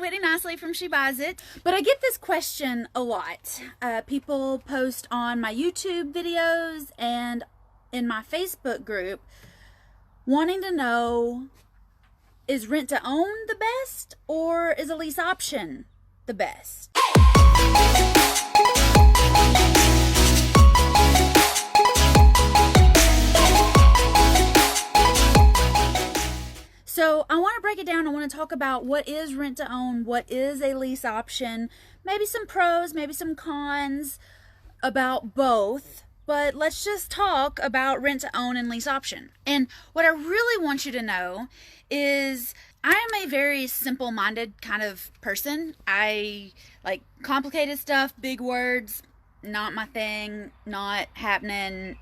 Whitney Nicely from She Buys It. But I get this question a lot. People post on my YouTube videos and in my Facebook group wanting to know, is rent to own the best or is a lease option the best? So I want to break it down. I want to talk about what is rent to own, what is a lease option, maybe some pros, maybe some cons about both. But let's just talk about rent to own and lease option. And what I really want you to know is I am a very simple-minded kind of person. I like complicated stuff, big words, not my thing, not happening.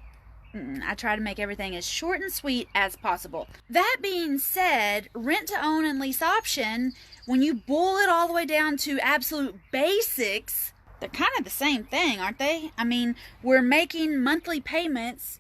I try to make everything as short and sweet as possible. That being said, rent to own and lease option, when you boil it all the way down to absolute basics, they're kind of the same thing, aren't they? I mean, we're making monthly payments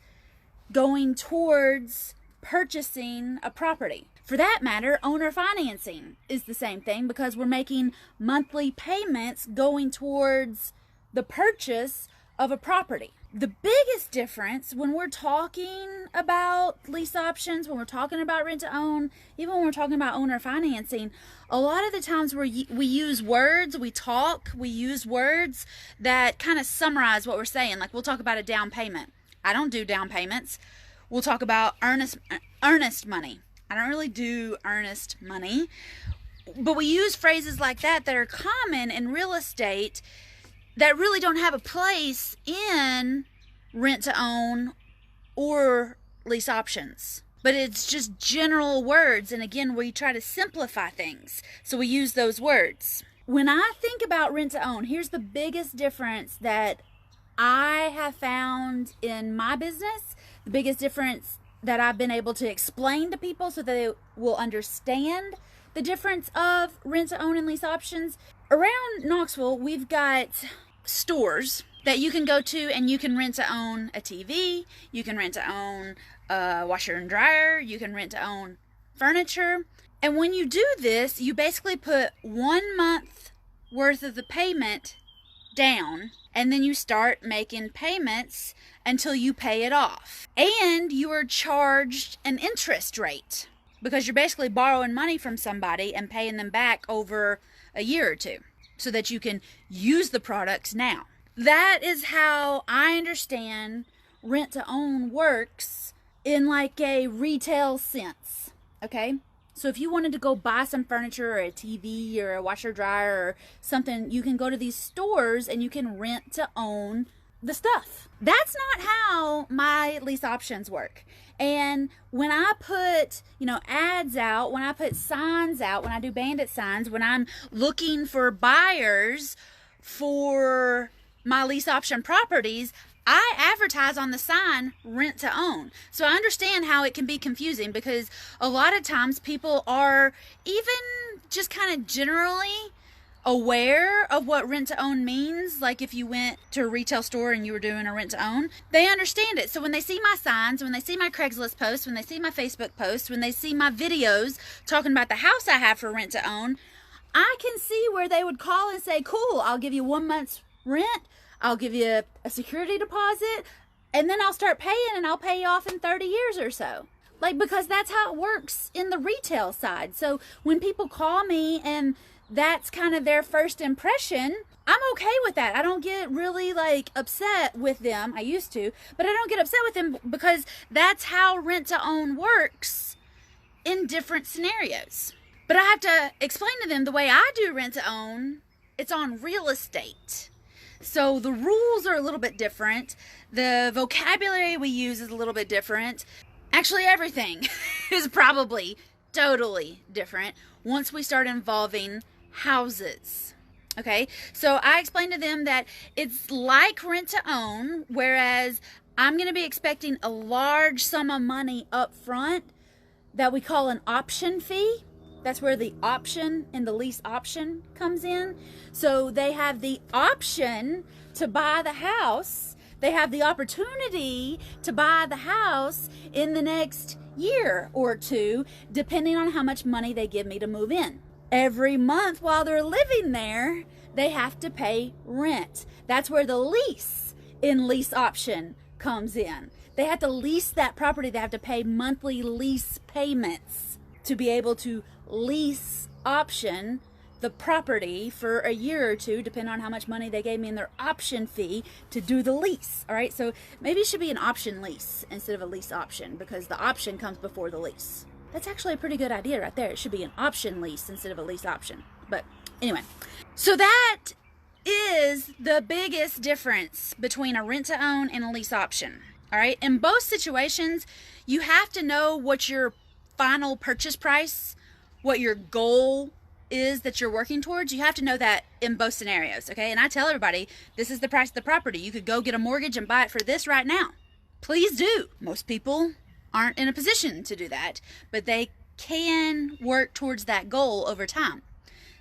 going towards purchasing a property. For that matter, owner financing is the same thing because we're making monthly payments going towards the purchase of a property. The biggest difference when we're talking about lease options, when we're talking about rent to own, even when we're talking about owner financing, a lot of the times we use words, we use words that kind of summarize what we're saying. Like we'll talk about a down payment. I don't do down payments. We'll talk about earnest money. I don't really do earnest money. But we use phrases like that that are common in real estate that really don't have a place in rent to own or lease options. But it's just general words, and again, we try to simplify things, so we use those words. When I think about rent to own, here's the biggest difference that I have found in my business, the biggest difference that I've been able to explain to people so they will understand the difference of rent to own and lease options. Around Knoxville, we've got stores that you can go to and you can rent to own a TV, you can rent to own a washer and dryer, you can rent to own furniture. And when you do this, you basically put 1 month worth of the payment down, and then you start making payments until you pay it off. And you are charged an interest rate because you're basically borrowing money from somebody and paying them back over a year or two so that you can use the products now. That is how I understand rent to own works in like a retail sense. Okay? So if you wanted to go buy some furniture or a TV or a washer dryer or something, you can go to these stores and you can rent to own the stuff. That's not how my lease options work. And when I put, ads out, when I put signs out, when I do bandit signs, when I'm looking for buyers for my lease option properties, I advertise on the sign rent to own. So I understand how it can be confusing because a lot of times people are even just kind of generally aware of what rent to own means. Like if you went to a retail store and you were doing a rent to own, they understand it. So when they see my signs, when they see my Craigslist posts, when they see my Facebook posts, when they see my videos talking about the house I have for rent to own, I can see where they would call and say, cool, I'll give you 1 month's rent, I'll give you a security deposit, and then I'll start paying and I'll pay you off in 30 years or so. Because that's how it works in the retail side. So when people call me and that's kind of their first impression, I'm okay with that. I don't get really upset with them. I used to, but I don't get upset with them because that's how rent to own works in different scenarios. But I have to explain to them the way I do rent to own, it's on real estate. So the rules are a little bit different. The vocabulary we use is a little bit different. Actually, everything is probably totally different once we start involving houses. Okay, so I explained to them that it's like rent to own, whereas I'm going to be expecting a large sum of money up front that we call an option fee. That's where the option in the lease option comes in. So they have the option to buy the house. They have the opportunity to buy the house in the next year or two, depending on how much money they give me to move in. every month while they're living there, they have to pay rent. That's where the lease in lease option comes in. They have to lease that property. They have to pay monthly lease payments to be able to lease option the property for a year or two, depending on how much money they gave me in their option fee to do the lease. All right, so maybe it should be an option lease instead of a lease option, because the option comes before the lease. That's actually a pretty good idea right there. It should be an option lease instead of a lease option. But anyway, so that is the biggest difference between a rent to own and a lease option. All right, in both situations, you have to know what your final purchase price, what your goal is that you're working towards. You have to know that in both scenarios, okay? And I tell everybody, this is the price of the property. You could go get a mortgage and buy it for this right now. Please do. Most people aren't in a position to do that, but they can work towards that goal over time.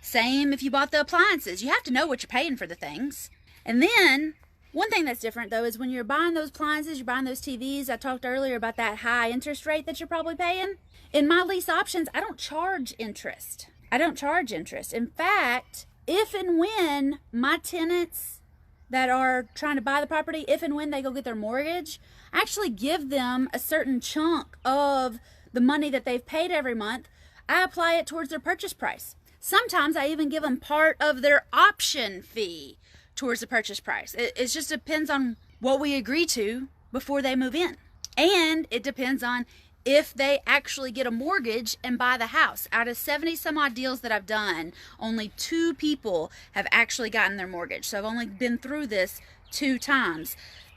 Same if you bought the appliances. You have to know what you're paying for the things. And then one thing that's different though is when you're buying those appliances, you're buying those TVs. I talked earlier about that high interest rate that you're probably paying. In my lease options, I don't charge interest. I don't charge interest. In fact, if and when my tenants that are trying to buy the property, if and when they go get their mortgage, I actually give them a certain chunk of the money that they've paid every month. I apply it towards their purchase price. Sometimes I even give them part of their option fee towards the purchase price. It just depends on what we agree to before they move in. And it depends on if they actually get a mortgage and buy the house. Out of 70 some odd deals that I've done, only 2 people have actually gotten their mortgage. So I've only been through this 2 times.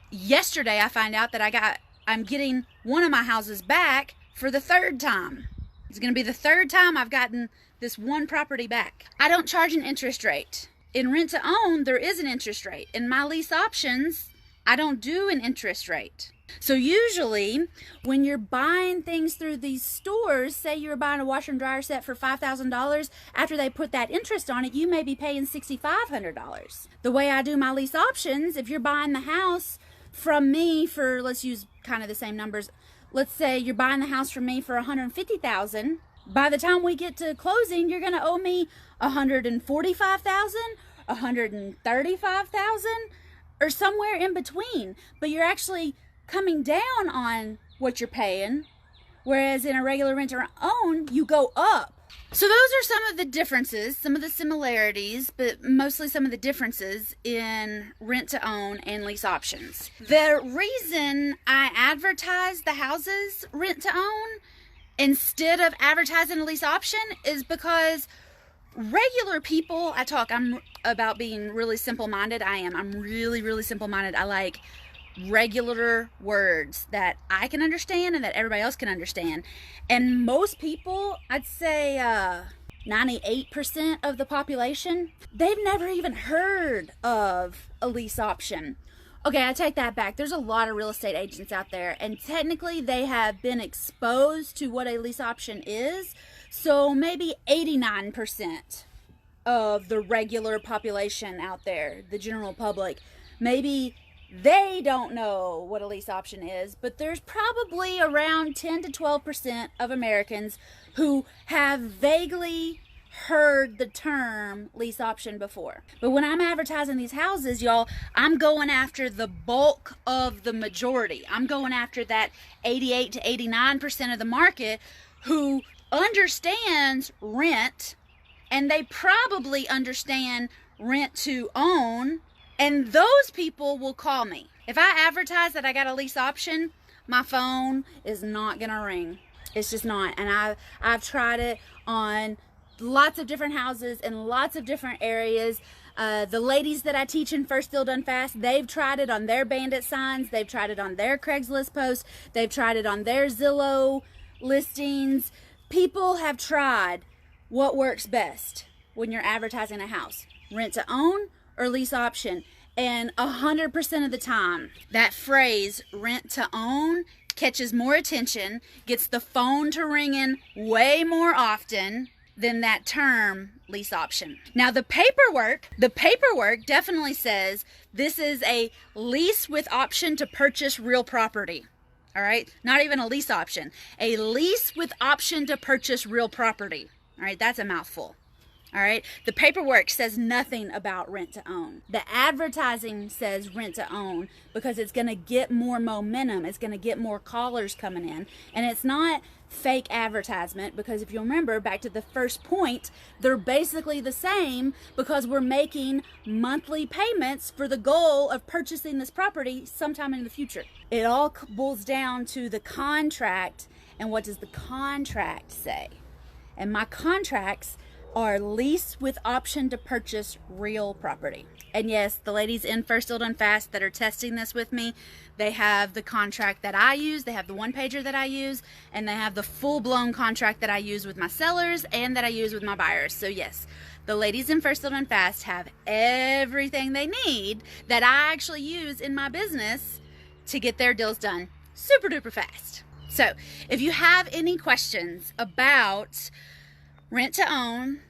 Yesterday I find out that I'm getting one of my houses back for the 3rd time. It's going to be the 3rd time I've gotten this one property back. I don't charge an interest rate. In rent to own, there is an interest rate. In my lease options, I don't do an interest rate. So usually when you're buying things through these stores, say you're buying a washer and dryer set for $5,000, after they put that interest on it, you may be paying $6,500. The way I do my lease options, if you're buying the house from me for, let's use kind of the same numbers. Let's say you're buying the house from me for $150,000. By the time we get to closing, you're going to owe me $145,000, $135,000, or somewhere in between. But you're actually coming down on what you're paying, whereas in a regular rent or own, you go up. So those are some of the differences, some of the similarities, but mostly some of the differences in rent to own and lease options. The reason I advertise the houses rent to own instead of advertising a lease option is because regular people, I'm about being really simple-minded. I'm really, really simple-minded. I like regular words that I can understand and that everybody else can understand. And most people, I'd say 98% of the population, they've never even heard of a lease option. Okay, I take that back. There's a lot of real estate agents out there, and technically they have been exposed to what a lease option is. So maybe 89% of the regular population out there, the general public, maybe they don't know what a lease option is, but there's probably around 10 to 12% of Americans who have vaguely heard the term lease option before. But when I'm advertising these houses, y'all, I'm going after the bulk of the majority. I'm going after that 88 to 89% of the market who understands rent, and they probably understand rent to own. And those people will call me. If I advertise that I got a lease option, my phone is not gonna ring. It's just not. And I've tried it on lots of different houses in lots of different areas. The ladies that I teach in First Deal Done Fast, they've tried it on their bandit signs. They've tried it on their Craigslist posts. They've tried it on their Zillow listings. People have tried what works best when you're advertising a house. Rent to own or lease option, and 100% of the time that phrase rent to own catches more attention, gets the phone to ringing way more often than that term lease option. Now the paperwork definitely says this is a lease with option to purchase real property. All right, not even a lease option, a lease with option to purchase real property. All right, that's a mouthful. All right. The paperwork says nothing about rent to own. The advertising says rent to own because it's going to get more momentum. It's going to get more callers coming in. And it's not fake advertisement because if you remember back to the first point, they're basically the same because we're making monthly payments for the goal of purchasing this property sometime in the future. It all boils down to the contract and what does the contract say? And my contracts are lease with option to purchase real property. And yes, the ladies in First Deal Done Fast that are testing this with me, they have the contract that I use, they have the one-pager that I use, and they have the full-blown contract that I use with my sellers and that I use with my buyers. So yes, the ladies in First Deal Done Fast have everything they need that I actually use in my business to get their deals done super duper fast. So if you have any questions about rent to own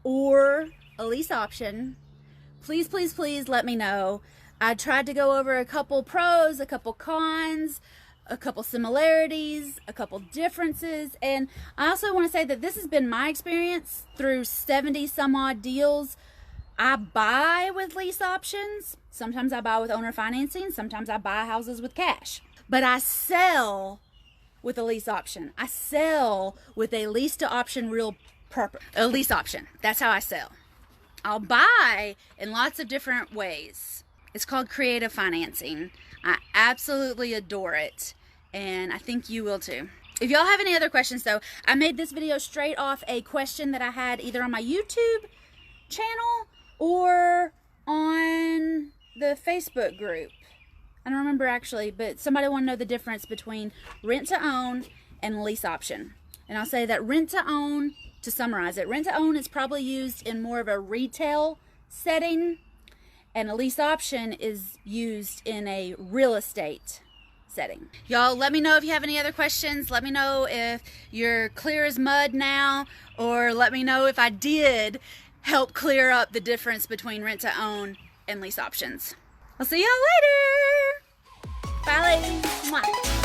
or a lease option, please, please, please let me know. I tried to go over a couple pros, a couple cons, a couple similarities, a couple differences. And I also want to say that this has been my experience through 70 some odd deals. I buy with lease options. Sometimes I buy with owner financing. Sometimes I buy houses with cash. But I sell with a lease option. I sell with a lease to option a lease option. That's how I sell. I'll buy in lots of different ways. It's called creative financing. I absolutely adore it, and I think you will too. If y'all have any other questions though, I made this video straight off a question that I had either on my YouTube channel or on the Facebook group. I don't remember actually, but somebody wanted to know the difference between rent to own and lease option. And I'll say that rent to own, to summarize it, rent to own is probably used in more of a retail setting, and a lease option is used in a real estate setting. Y'all, let me know if you have any other questions. Let me know if you're clear as mud now, or let me know if I did help clear up the difference between rent to own and lease options. I'll see y'all later. Bye, ladies. Mwah.